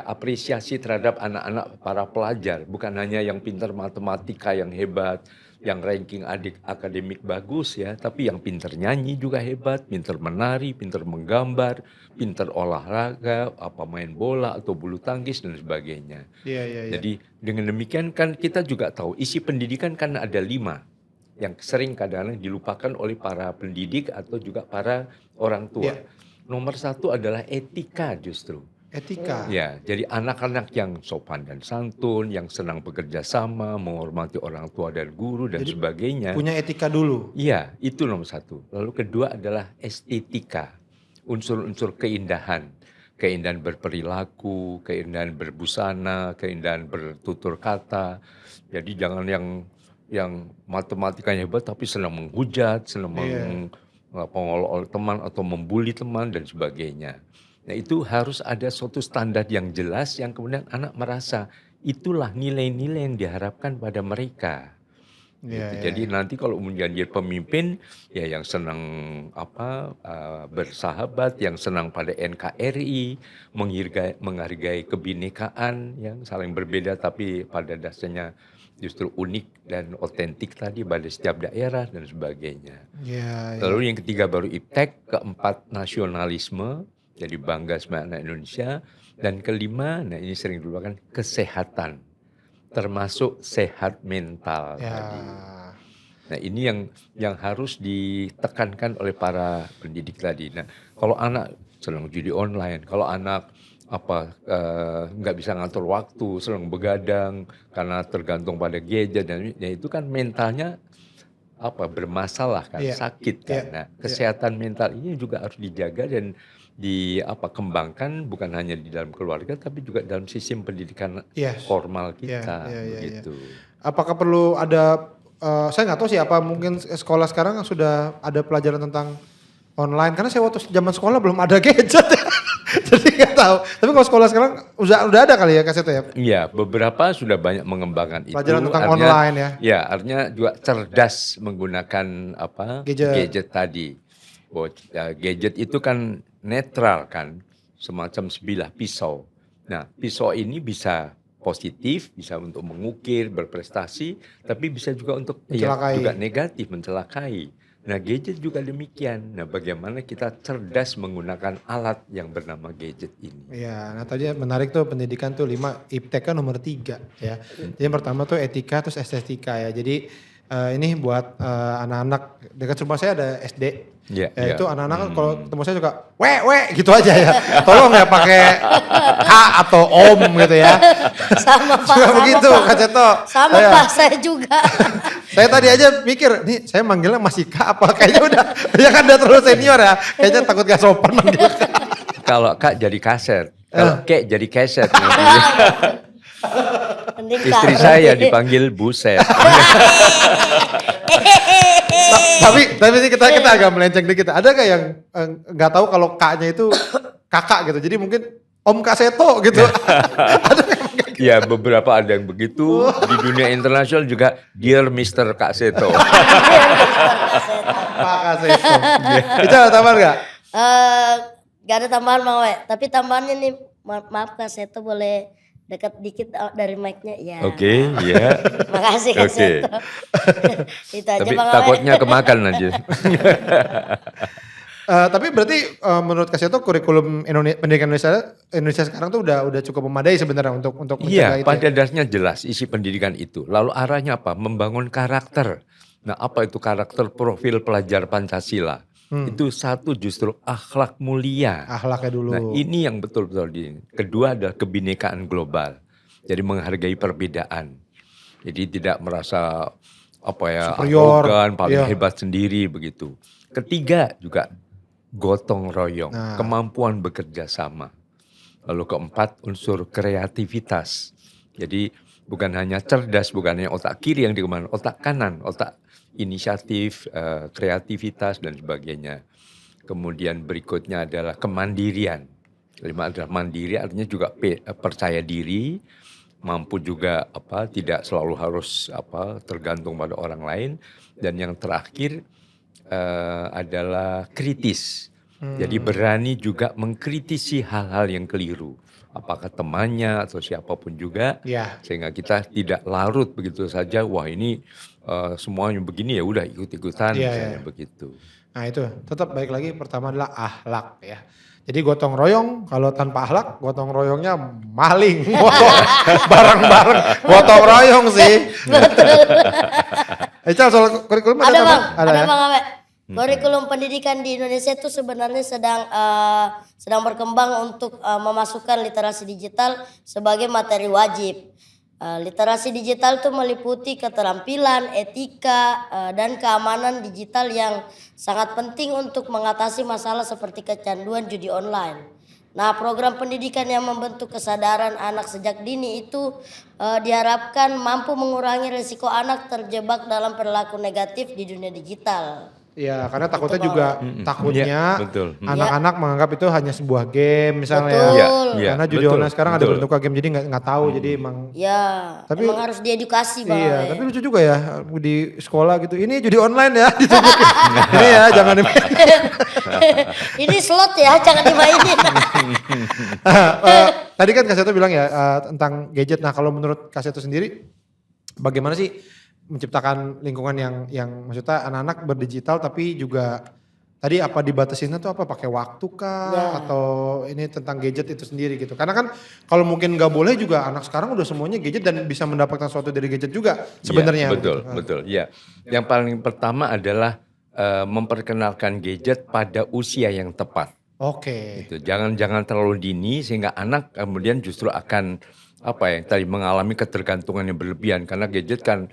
apresiasi terhadap anak-anak para pelajar, bukan hanya yang pintar matematika yang hebat, yang ranking akademik bagus ya, tapi yang pintar nyanyi juga hebat, pintar menari, pintar menggambar, pintar olahraga, main bola atau bulu tangkis dan sebagainya. Jadi dengan demikian kan kita juga tahu isi pendidikan kan ada 5 yang sering kadang-kadang dilupakan oleh para pendidik atau juga para orang tua. Nomor 1 adalah etika justru. Etika. Ya, jadi anak-anak yang sopan dan santun, yang senang bekerja sama, menghormati orang tua dan guru dan sebagainya. Punya etika dulu. Iya, itu nomor 1. Lalu kedua adalah estetika, unsur-unsur keindahan. Keindahan berperilaku, keindahan berbusana, keindahan bertutur kata. Jadi jangan yang matematikanya hebat tapi senang menghujat, senang mengolok-olok teman atau membuli teman dan sebagainya. Nah itu harus ada suatu standar yang jelas yang kemudian anak merasa itulah nilai-nilai yang diharapkan pada mereka. Jadi nanti kalau menjadi pemimpin ya yang senang bersahabat, yang senang pada NKRI, menghargai kebinekaan yang saling berbeda tapi pada dasarnya justru unik dan otentik tadi pada setiap daerah dan sebagainya. Lalu yang ketiga baru iptek, keempat nasionalisme. Jadi bangga sebagai anak Indonesia. Dan kelima, nah ini sering dilupakan, kesehatan. Termasuk sehat mental tadi. Nah ini yang harus ditekankan oleh para pendidik tadi. Nah kalau anak senang judi online, kalau anak nggak bisa ngatur waktu, senang begadang karena tergantung pada gadget, dan ya itu kan mentalnya bermasalah kan, sakit kan. Nah kesehatan mental ini juga harus dijaga dan dikembangkan bukan hanya di dalam keluarga tapi juga dalam sistem pendidikan formal kita begitu. Apakah perlu ada saya nggak tahu sih mungkin sekolah sekarang sudah ada pelajaran tentang online, karena saya waktu zaman sekolah belum ada gadget ya. Jadi nggak tahu. Tapi kalau sekolah sekarang udah ada kali ya kasetnya ya? Iya, beberapa sudah banyak mengembangkan itu. Pelajaran tentang online ya? Ya, artinya juga cerdas menggunakan gadget tadi. Gadget itu kan netral kan, semacam sebilah pisau. Nah, pisau ini bisa positif, bisa untuk mengukir, berprestasi, tapi bisa juga untuk juga negatif, mencelakai. Nah, gadget juga demikian. Nah, bagaimana kita cerdas menggunakan alat yang bernama gadget ini. Iya, nah tadi menarik tuh pendidikan tuh 5, IPTK nomor 3 ya. Jadi yang pertama tuh etika terus estetika ya. Jadi ini buat anak-anak dekat rumah saya ada SD. Iya, Ya iya. itu anak-anak kan kalau ketemu saya suka we gitu aja ya. Tolong ya pakai Kak atau Om gitu ya. Sama Pak, Suka sama begitu Pak. Kak Ceto. Sama Saya- Pak, saya juga. Saya tadi aja mikir, nih saya manggilnya masih Kak apa? Kayaknya udah, dia kan udah terlalu senior ya. Kayaknya takut gak sopan manggil Kak. Kalau Kak jadi kaset, kalau Kek jadi keset. Mending Istri Kak. saya dipanggil buset. Tapi ini kita agak melenceng dikit. Ada gak yang nggak tahu kalau Kaknya itu kakak gitu? Jadi mungkin Om Kak Seto gitu. Ada nggak yang kayak gitu? Ya beberapa ada yang begitu. Di dunia internasional juga Dear Mr. Kak Seto. Pak Kak Seto. Bisa ada tambahan gak? Gak ada tambahan Mang We. Tapi tambahannya nih, maaf Kak Seto boleh dekat dikit dari mic-nya. Ya. Oke, ya. Makasih Kak Oke. Seto. Itu aja Tapi Bang takutnya Awe. kemakan aja. Tapi berarti menurut Kak Seto kurikulum pendidikan Indonesia sekarang tuh udah cukup memadai sebenarnya untuk mencegah Iya, itu. pada Ya? dasarnya jelas isi pendidikan itu. Lalu arahnya apa? Membangun karakter. Nah, apa itu karakter profil pelajar Pancasila? Itu satu justru akhlak mulia. Akhlaknya dulu. Nah, ini yang betul-betul di. Kedua adalah kebinekaan global. Jadi menghargai perbedaan. Jadi tidak merasa Superior, arogan, paling iya. hebat sendiri begitu. Ketiga juga gotong royong, Nah. kemampuan bekerja sama. Lalu keempat unsur kreativitas. Jadi bukan hanya cerdas, bukan hanya otak kiri yang dikembangkan, otak kanan, otak inisiatif, kreativitas dan sebagainya. Kemudian berikutnya adalah kemandirian. Kelima adalah mandiri, artinya juga percaya diri, mampu juga tidak selalu harus tergantung pada orang lain. Dan yang terakhir adalah kritis. Jadi berani juga mengkritisi hal-hal yang keliru. Apakah temannya atau siapapun juga. Ya. Sehingga kita tidak larut begitu saja. Wah ini semuanya begini ya udah ikut-ikutan Iya, misalnya iya. begitu. Nah itu tetap baik lagi pertama adalah akhlak ya. Jadi gotong royong kalau tanpa akhlak gotong royongnya maling, bareng-bareng gotong royong sih. Cal soal kurikulum Ada tambahan? Bang, ada ya? Bang Awe. Kurikulum pendidikan di Indonesia itu sebenarnya sedang berkembang untuk memasukkan literasi digital sebagai materi wajib. Literasi digital itu meliputi keterampilan, etika, dan keamanan digital yang sangat penting untuk mengatasi masalah seperti kecanduan judi online. Nah, program pendidikan yang membentuk kesadaran anak sejak dini itu diharapkan mampu mengurangi risiko anak terjebak dalam perilaku negatif di dunia digital. Iya, karena takutnya Iya, betul. anak-anak menganggap itu hanya sebuah game misalnya. Betul. Iya, iya, Karena judi betul, online sekarang ada betul. bentuk game jadi nggak tahu jadi emang. Ya, Tapi- emang harus diedukasi Bang Iya, Awe. tapi lucu juga ya di sekolah gitu. Ini judi online ya, ditunjukin. Ini ya jangan dimainin. Ini slot ya, jangan dimainin. Tadi kan Kak Seto bilang ya tentang gadget. Nah kalau menurut Kak Seto sendiri, bagaimana sih menciptakan lingkungan yang maksudnya anak-anak berdigital tapi juga tadi apa dibatasinnya tuh apa pakai waktu kah Ya. atau ini tentang gadget itu sendiri gitu. Karena kan kalau mungkin nggak boleh juga anak sekarang udah semuanya gadget dan bisa mendapatkan sesuatu dari gadget juga sebenarnya. Iya, betul, gitu. betul. Ya, yang paling pertama adalah memperkenalkan gadget pada usia yang tepat. Oke. Gitu. Jangan terlalu dini sehingga anak kemudian justru akan tadi mengalami ketergantungan yang berlebihan karena gadget kan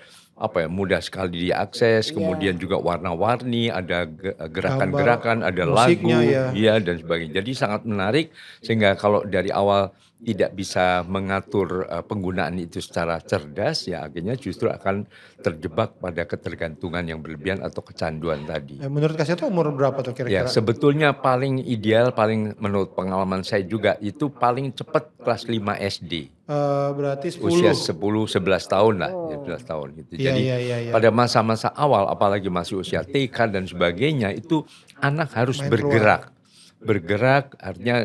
mudah sekali diakses, kemudian juga warna-warni, ada gerakan-gerakan, ada musiknya, lagu, ya. ya dan sebagainya. Jadi sangat menarik sehingga kalau dari awal tidak bisa mengatur penggunaan itu secara cerdas, ya akhirnya justru akan terjebak pada ketergantungan yang berlebihan atau kecanduan tadi. Menurut Kak Seto umur berapa tuh Ya kira-kira? sebetulnya paling ideal, paling menurut pengalaman saya juga itu paling cepat kelas 5 SD. Berarti 10. Usia 10-11 tahun lah, 11 tahun gitu. Iya, Jadi iya. pada masa-masa awal apalagi masih usia TK dan sebagainya itu anak harus Main bergerak. Bergerak artinya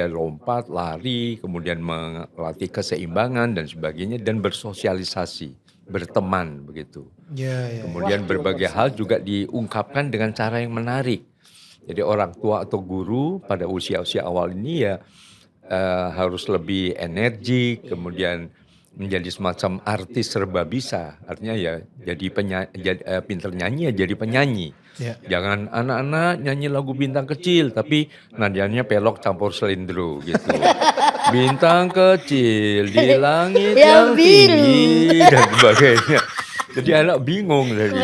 lompat, lari, kemudian melatih keseimbangan dan sebagainya dan bersosialisasi. berteman begitu. Iya. Kemudian berbagai hal juga diungkapkan dengan cara yang menarik. Jadi orang tua atau guru pada usia-usia awal ini ya harus lebih energik, kemudian menjadi semacam artis serba bisa. Artinya ya jadi pinter nyanyi ya jadi penyanyi. Iya. Jangan anak-anak nyanyi lagu Bintang Kecil tapi nadanya pelok campur selindro gitu. Bintang kecil di langit yang Yang biru. tinggi dan sebagainya. Jadi anak bingung tadi.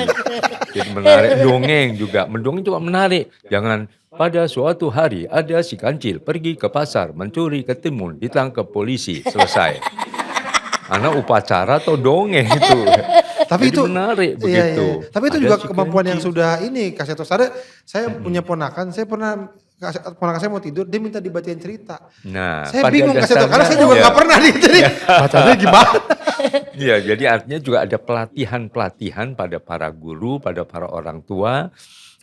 Jadi menarik dongeng juga. Mendongeng juga menarik. Jangan pada suatu hari ada si kancil pergi ke pasar mencuri ketimun ditangkap polisi selesai. Anak upacara atau dongeng itu. Tapi Jadi itu menarik iya, begitu. iya. Tapi itu Ada juga si kemampuan yang kancil. sudah ini Kak Seto. Saya punya ponakan, saya pernah ponakan saya mau tidur, dia minta dibacain cerita. Nah, Saya pada bingung Kak Seto, karena dasarnya, saya juga ya. nggak pernah jadi bacanya gimana. Iya, jadi artinya juga ada pelatihan-pelatihan pada para guru, pada para orang tua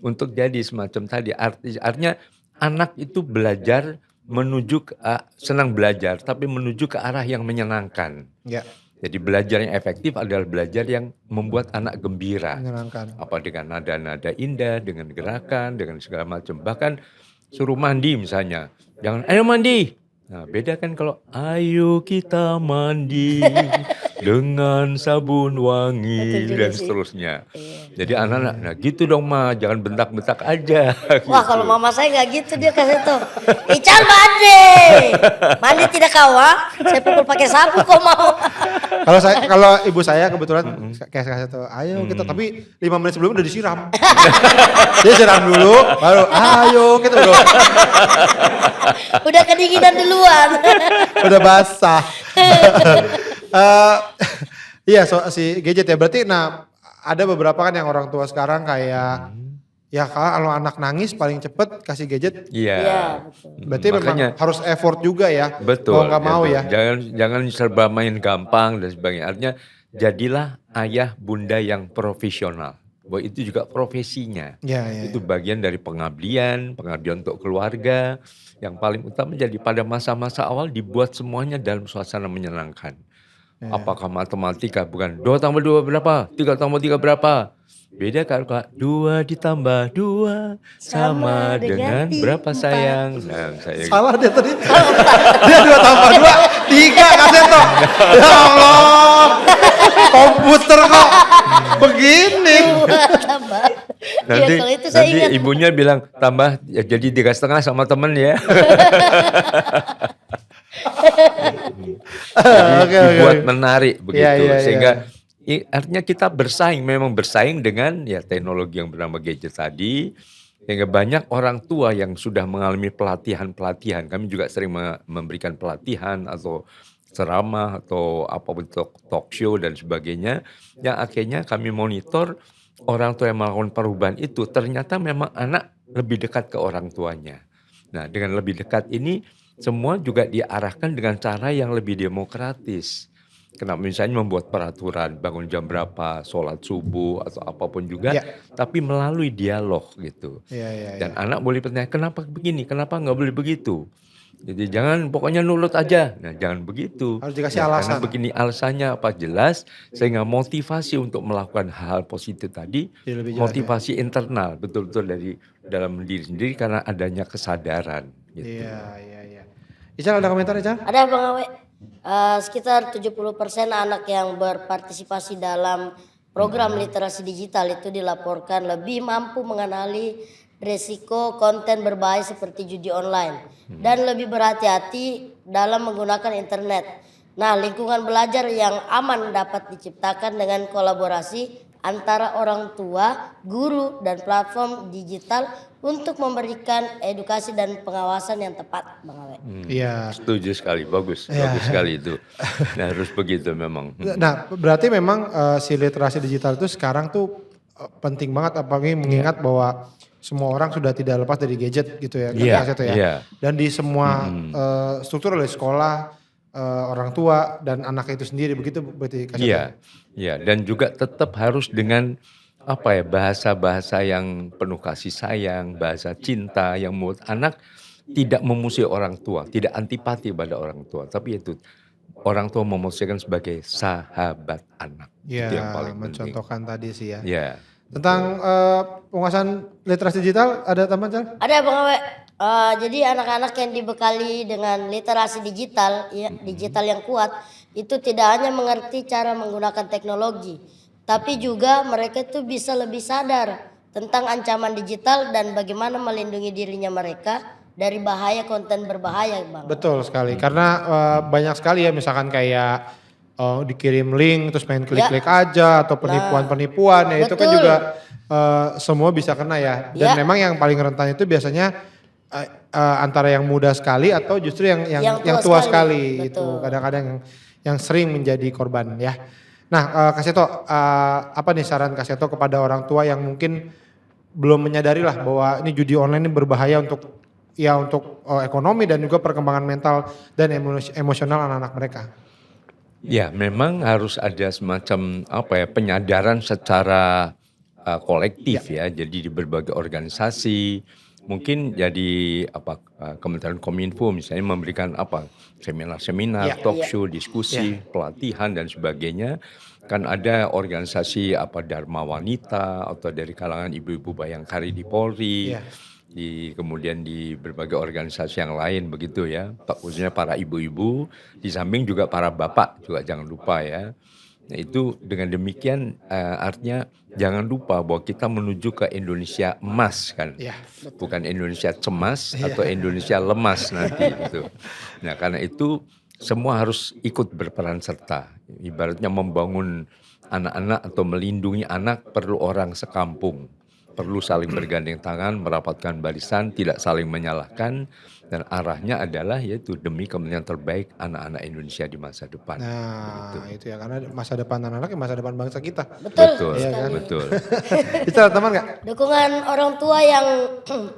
untuk jadi semacam tadi. Artinya anak itu belajar menuju senang belajar, tapi menuju ke arah yang menyenangkan. Ya, Jadi belajar yang efektif adalah belajar yang membuat anak gembira. menyenangkan. Apa dengan nada-nada indah, dengan gerakan, dengan segala macam. Bahkan suruh mandi misalnya. Jangan, ayo mandi. Nah, beda kan kalau ayo kita mandi dengan sabun wangi Betul juga dan sih. seterusnya. Jadi anak-anak, nah gitu dong Ma, jangan bentak-bentak aja. Wah gitu. kalau mama saya nggak gitu dia kasih tuh. Ical mandi tidak kau ah? Saya pukul pakai sapu kok mau. Kalau ibu saya kebetulan kayak Kak Seto, ayo kita, tapi 5 menit sebelum udah disiram. Dia siram dulu, baru ayo kita udah Udah kedinginan duluan. basah. Iya, si gadget ya. Berarti nah ada beberapa kan yang orang tua sekarang kayak ya kalau anak nangis paling cepet kasih gadget. Iya. Iya, betul. Berarti Makanya, memang harus effort juga ya. betul. Mau nggak mau betul. ya. Jangan serba main gampang dan sebagainya. Artinya jadilah ayah bunda yang profesional. Bahwa itu juga profesinya. Iya. Itu bagian dari pengabdian untuk keluarga. Yang paling utama jadi pada masa-masa awal dibuat semuanya dalam suasana menyenangkan. Apakah matematika bukan 2 tambah 2 berapa? 3 tambah 3 berapa? Beda kalau 2 ditambah 2 sama dengan berapa sayang? Nah, saya Salah dia tadi. Dia 2 tambah 2, 3 Kak Seto. Ya Allah. Komputer kok begini. nanti, kalau itu saya nanti ingat. ibunya bilang tambah ya, jadi 3,5 sama temen ya. Jadi Oke. dibuat menarik begitu Iya. sehingga artinya kita memang bersaing dengan ya teknologi yang bernama gadget tadi, sehingga banyak orang tua yang sudah mengalami pelatihan. Kami juga sering memberikan pelatihan atau ceramah atau apapun talk show dan sebagainya, yang akhirnya kami monitor orang tua yang melakukan perubahan itu ternyata memang anak lebih dekat ke orang tuanya. Nah, dengan lebih dekat ini semua juga diarahkan dengan cara yang lebih demokratis. Kenapa misalnya membuat peraturan bangun jam berapa, sholat subuh atau apapun juga, Ya. tapi melalui dialog gitu. Iya. Dan anak boleh bertanya, kenapa begini, kenapa nggak boleh begitu? Jadi jangan pokoknya nurut aja. Nah, jangan begitu. Harus dikasih Karena alasan. begini alasannya apa jelas, sehingga motivasi untuk melakukan hal positif tadi, Jadi lebih jelas, motivasi internal betul-betul dari dalam diri sendiri karena adanya kesadaran. Gitu. Iya. Ical ada komentar Ical? Ada Bang Awe, sekitar 70% anak yang berpartisipasi dalam program literasi digital itu dilaporkan lebih mampu mengenali resiko konten berbahaya seperti judi online dan lebih berhati-hati dalam menggunakan internet. Nah, lingkungan belajar yang aman dapat diciptakan dengan kolaborasi antara orang tua, guru, dan platform digital untuk memberikan edukasi dan pengawasan yang tepat, Bang Awe. Iya. Setuju sekali, bagus sekali itu. Nah, harus begitu memang. Nah, berarti memang si literasi digital itu sekarang tuh penting banget, apalagi mengingat bahwa semua orang sudah tidak lepas dari gadget gitu ya, Iya, Kak Seto ya. iya. Dan di semua struktur oleh sekolah, orang tua dan anak itu sendiri, begitu berarti Kak Seto? Iya, dan juga tetap harus dengan bahasa-bahasa yang penuh kasih sayang, bahasa cinta yang membuat anak tidak memusuhi orang tua, tidak antipati pada orang tua, tapi itu orang tua memosisikan sebagai sahabat anak. Ya, Itu yang paling penting. mencontohkan tadi sih ya. Ya. Tentang penguasaan literasi digital ada tambahan Cal? Ada Bang Awe. Jadi anak-anak yang dibekali dengan literasi digital, ya, digital yang kuat, itu tidak hanya mengerti cara menggunakan teknologi, tapi juga mereka itu bisa lebih sadar tentang ancaman digital dan bagaimana melindungi dirinya mereka dari bahaya konten berbahaya, Bang. Betul sekali, karena banyak sekali ya misalkan kayak dikirim link terus main klik-klik aja atau penipuan-penipuan ya itu kan betul. juga semua bisa kena ya. Dan Ya. memang yang paling rentan itu biasanya antara yang muda sekali atau justru yang tua sekali itu Betul. kadang-kadang yang sering menjadi korban ya. Nah, Kak Seto, apa nih saran Kak Seto kepada orang tua yang mungkin belum menyadari lah bahwa ini judi online ini berbahaya untuk ekonomi dan juga perkembangan mental dan emosional anak-anak mereka. Ya, memang harus ada semacam penyadaran secara kolektif ya. Jadi di berbagai organisasi, mungkin jadi Kementerian Kominfo misalnya memberikan seminar-seminar, talk show, diskusi, pelatihan dan sebagainya. Kan ada organisasi Dharma Wanita atau dari kalangan ibu-ibu bayangkari di Polri. Kemudian di berbagai organisasi yang lain begitu ya, khususnya para ibu-ibu, di samping juga para bapak juga jangan lupa ya. Nah itu dengan demikian artinya jangan lupa bahwa kita menuju ke Indonesia emas kan, bukan Indonesia cemas atau Indonesia lemas nanti gitu. Nah karena itu semua harus ikut berperan serta, ibaratnya membangun anak-anak atau melindungi anak perlu orang sekampung. Perlu saling bergandeng tangan, merapatkan barisan, tidak saling menyalahkan, dan arahnya adalah yaitu demi kepentingan terbaik anak-anak Indonesia di masa depan. Nah, itu ya karena masa depan anak-anak ya masa depan bangsa kita. Betul, Iya kan? betul. Bisa teman nggak? Dukungan orang tua yang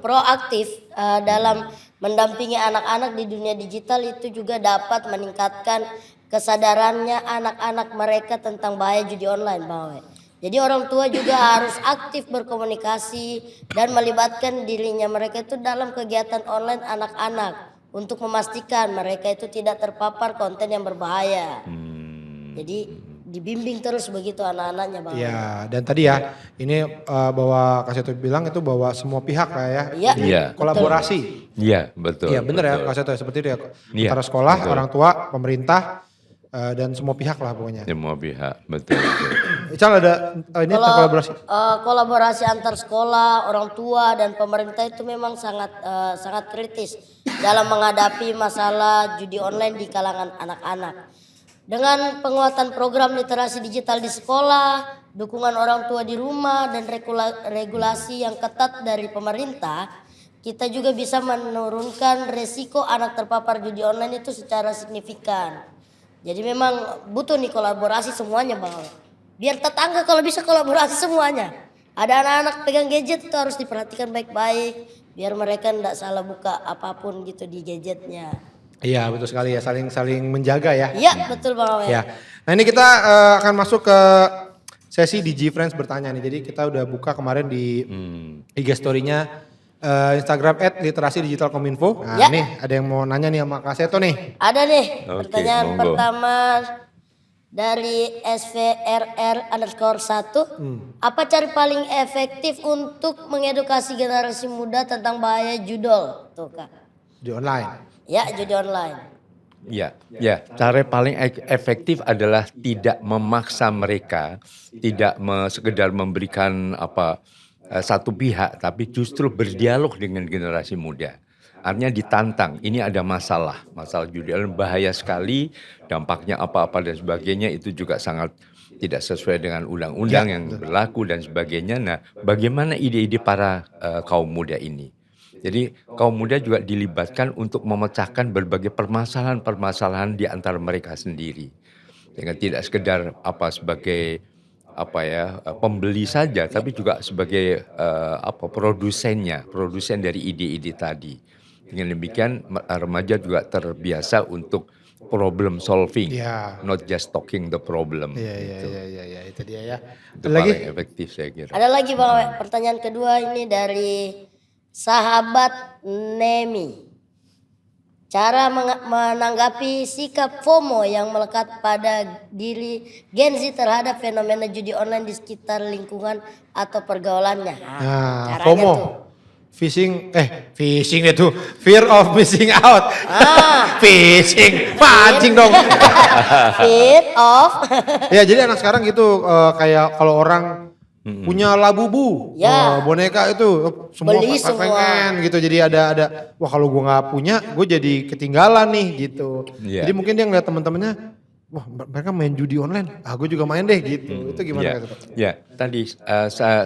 proaktif dalam mendampingi anak-anak di dunia digital itu juga dapat meningkatkan kesadarannya anak-anak mereka tentang bahaya judi online, Bang Awe. Jadi orang tua juga harus aktif berkomunikasi dan melibatkan dirinya mereka itu dalam kegiatan online anak-anak untuk memastikan mereka itu tidak terpapar konten yang berbahaya. Jadi dibimbing terus begitu anak-anaknya, Bang. Ya, dan tadi ya ini bahwa Kak Seto bilang itu bahwa semua pihak lah ya. Iya. Jadi kolaborasi. Iya, betul. Iya benar ya betul. Kak Seto seperti itu ya. Iya, Antara sekolah, betul. orang tua, pemerintah dan semua pihak lah pokoknya. Semua pihak, betul. Ical ada ini Kalau kolaborasi. kolaborasi antar sekolah, orang tua dan pemerintah itu memang sangat kritis dalam menghadapi masalah judi online di kalangan anak-anak. Dengan penguatan program literasi digital di sekolah, dukungan orang tua di rumah dan regulasi yang ketat dari pemerintah, kita juga bisa menurunkan resiko anak terpapar judi online itu secara signifikan. Jadi memang butuh nih kolaborasi semuanya, Bang. Biar tetangga kalau bisa kolaborasi semuanya. Ada anak-anak pegang gadget itu harus diperhatikan baik-baik biar mereka tidak salah buka apapun gitu di gadgetnya. Iya betul sekali ya, saling menjaga ya. Iya betul Bang Awe. Ya. Nah ini kita akan masuk ke sesi Digi Friends bertanya nih. Jadi kita udah buka kemarin di IG story-nya Instagram @literasi_digital_kominfo. Nah Ya. nih ada yang mau nanya nih sama Kak Seto nih. Ada nih Oke, pertanyaan monggo. pertama dari SVRR_1. Apa cara paling efektif untuk mengedukasi generasi muda tentang bahaya judol? Tuh Kak. Di online. Ya judi online. Ya, cara paling efektif adalah tidak memaksa mereka, tidak sekedar memberikan satu pihak, tapi justru berdialog dengan generasi muda. Artinya ditantang, ini ada masalah judi online bahaya sekali, dampaknya apa-apa dan sebagainya itu juga sangat tidak sesuai dengan undang-undang yang berlaku dan sebagainya. Nah, bagaimana ide-ide para kaum muda ini? Jadi kaum muda juga dilibatkan untuk memecahkan berbagai permasalahan-permasalahan di antara mereka sendiri. Dengan tidak sekedar sebagai pembeli saja, tapi juga sebagai produsen dari ide-ide tadi. Dengan demikian remaja juga terbiasa untuk problem solving, not just talking the problem. Iya itu dia ya. Itu Ada lagi? paling efektif saya kira. Ada lagi Bang Awe, pertanyaan kedua ini dari sahabat Nemi. Cara menanggapi sikap FOMO yang melekat pada diri Gen Z terhadap fenomena judi online di sekitar lingkungan atau pergaulannya. Nah, Caranya FOMO. tuh. Phishing itu fear of missing out. Phishing, mancing dong. Fear of. Ya jadi anak sekarang gitu kayak kalau orang punya Labubu, Ya. boneka itu semua Beli semua. pengen gitu. Jadi ada wah kalau gua nggak punya, gue jadi ketinggalan nih gitu. Iya. Jadi mungkin dia ngeliat teman-temannya, wah mereka main judi online, gue juga main deh gitu. Itu gimana Ya, kata Pak? ya tadi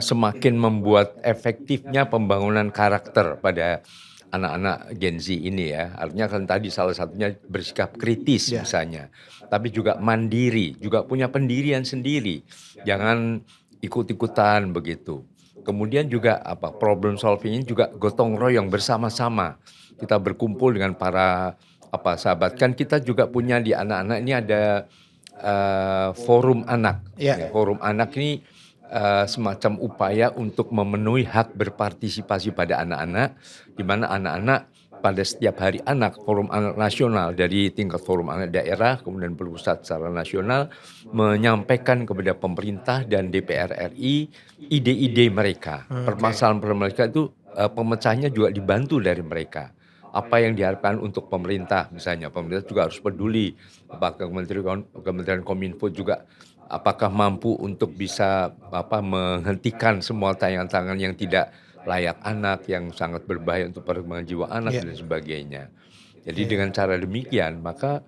semakin membuat efektifnya pembangunan karakter pada anak-anak Gen Z ini ya. Artinya kan tadi salah satunya bersikap kritis Ya. misalnya. Tapi juga mandiri, juga punya pendirian sendiri. Jangan ikut-ikutan begitu. Kemudian juga problem solving ini juga gotong royong bersama-sama. Kita berkumpul dengan para sahabat. Kan kita juga punya di anak-anak ini ada forum anak. Ya. Ya, forum anak ini semacam upaya untuk memenuhi hak berpartisipasi pada anak-anak, di mana anak-anak pada setiap hari anak, forum anak nasional dari tingkat forum anak daerah, kemudian berpusat secara nasional, menyampaikan kepada pemerintah dan DPR RI ide-ide mereka. Permasalahan mereka itu pemecahnya juga dibantu dari mereka. Apa yang diharapkan untuk pemerintah, misalnya pemerintah juga harus peduli, apakah Kementerian Kominfo juga apakah mampu untuk bisa menghentikan semua tayangan-tayangan yang tidak layak anak, yang sangat berbahaya untuk perkembangan jiwa anak dan sebagainya. Jadi dengan cara demikian maka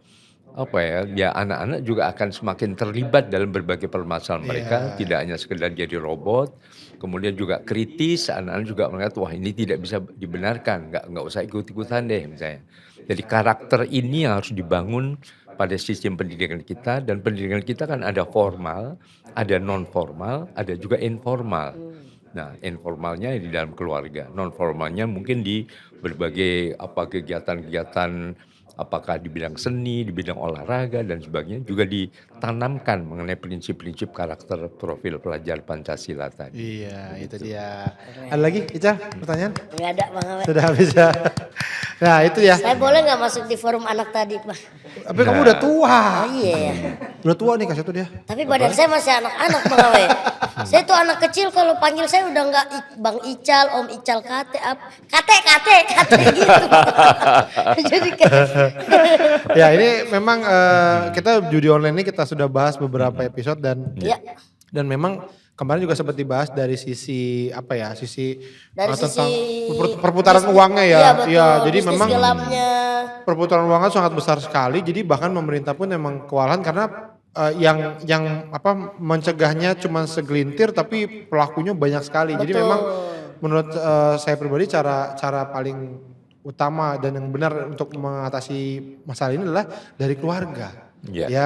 anak-anak juga akan semakin terlibat dalam berbagai permasalahan mereka, tidak hanya sekedar jadi robot. Kemudian juga kritis, anak-anak juga melihat wah ini tidak bisa dibenarkan, nggak usah ikut-ikutan deh misalnya. Jadi karakter ini yang harus dibangun pada sistem pendidikan kita, dan pendidikan kita kan ada formal, ada non formal, ada juga informal. Nah, informalnya di dalam keluarga, non formalnya mungkin di berbagai kegiatan-kegiatan, apakah di bidang seni, di bidang olahraga dan sebagainya, juga ditanamkan mengenai prinsip-prinsip karakter profil pelajar Pancasila tadi. Iya, itu dia. Ada lagi, Ica, pertanyaan? Nggak ada Bang Awe. Sudah habis ya. Nah itu ya. Saya boleh nggak masuk di forum anak tadi, Pak? Tapi kamu udah tua. Oh iya. Udah tua nih kasih tuh dia. Tapi badan saya masih anak-anak Bang Awe. Saya tuh anak kecil, kalau panggil saya udah nggak Bang Ical, Om Ical, kate gitu. Jadi kayak Ya ini memang kita judi online ini kita sudah bahas beberapa episode dan ya, memang kemarin juga sempat dibahas dari sisi sisi dari tentang sisi perputaran uangnya ya. Iya, betul. Iya, jadi Bisnis memang gelapnya. perputaran uangnya sangat besar sekali. Jadi bahkan pemerintah pun memang kewalahan karena yang mencegahnya cuma segelintir tapi pelakunya banyak sekali. Jadi memang menurut saya pribadi cara paling utama dan yang benar untuk mengatasi masalah ini adalah dari keluarga.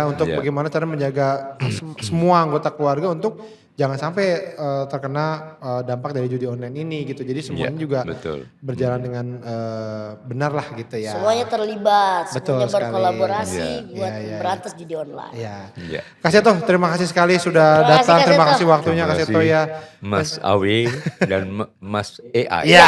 Untuk bagaimana cara menjaga semua anggota keluarga untuk jangan sampai terkena dampak dari judi online ini gitu. Jadi semuanya juga berjalan dengan benar lah gitu ya. Semuanya terlibat, Betul semuanya sekali. berkolaborasi buat Iya. berantas judi online. Iya. Kasih tuh, terima kasih sekali sudah Terima kasih, datang. Terima Kak kasih waktunya Terima Kasih kasih, tuh ya. Mas Awe dan Mas EA. Iya.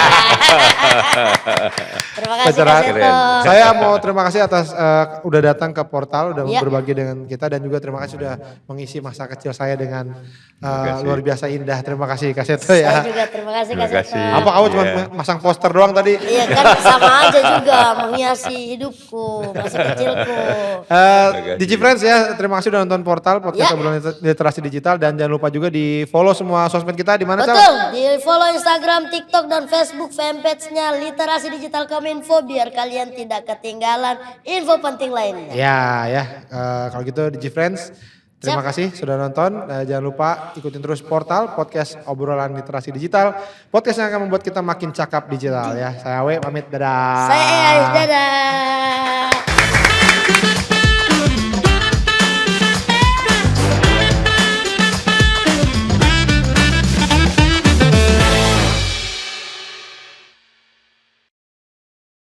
Terima kasih Pencerahan. Kak Seto. Saya mau terima kasih atas udah datang ke portal, udah Iya. berbagi dengan kita, dan juga terima kasih sudah mengisi masa kecil saya dengan kasih. luar biasa indah. Terima kasih Kak Seto Saya ya. juga terima kasih Terima Kak Seto. kasih. Apa kamu cuma Iya. masang poster doang tadi? Iya kan sama aja juga menghiasi hidupku, masa kecilku. DigiFriends ya, terima kasih udah nonton portal podcast Ya. obrolan literasi digital, dan jangan lupa juga di follow semua sosmed kita di mana Cal? Betul, di follow Instagram, TikTok, dan Facebook fanpage-nya Literasi Digital Kominfo biar kalian tidak ketinggalan info penting lainnya. Ya, kalau gitu DigiFriends, terima kasih sudah nonton. Jangan lupa ikutin terus portal podcast obrolan literasi digital, podcast yang akan membuat kita makin cakap digital ya. Saya Awe pamit, dadah. Saya Ais, dadah.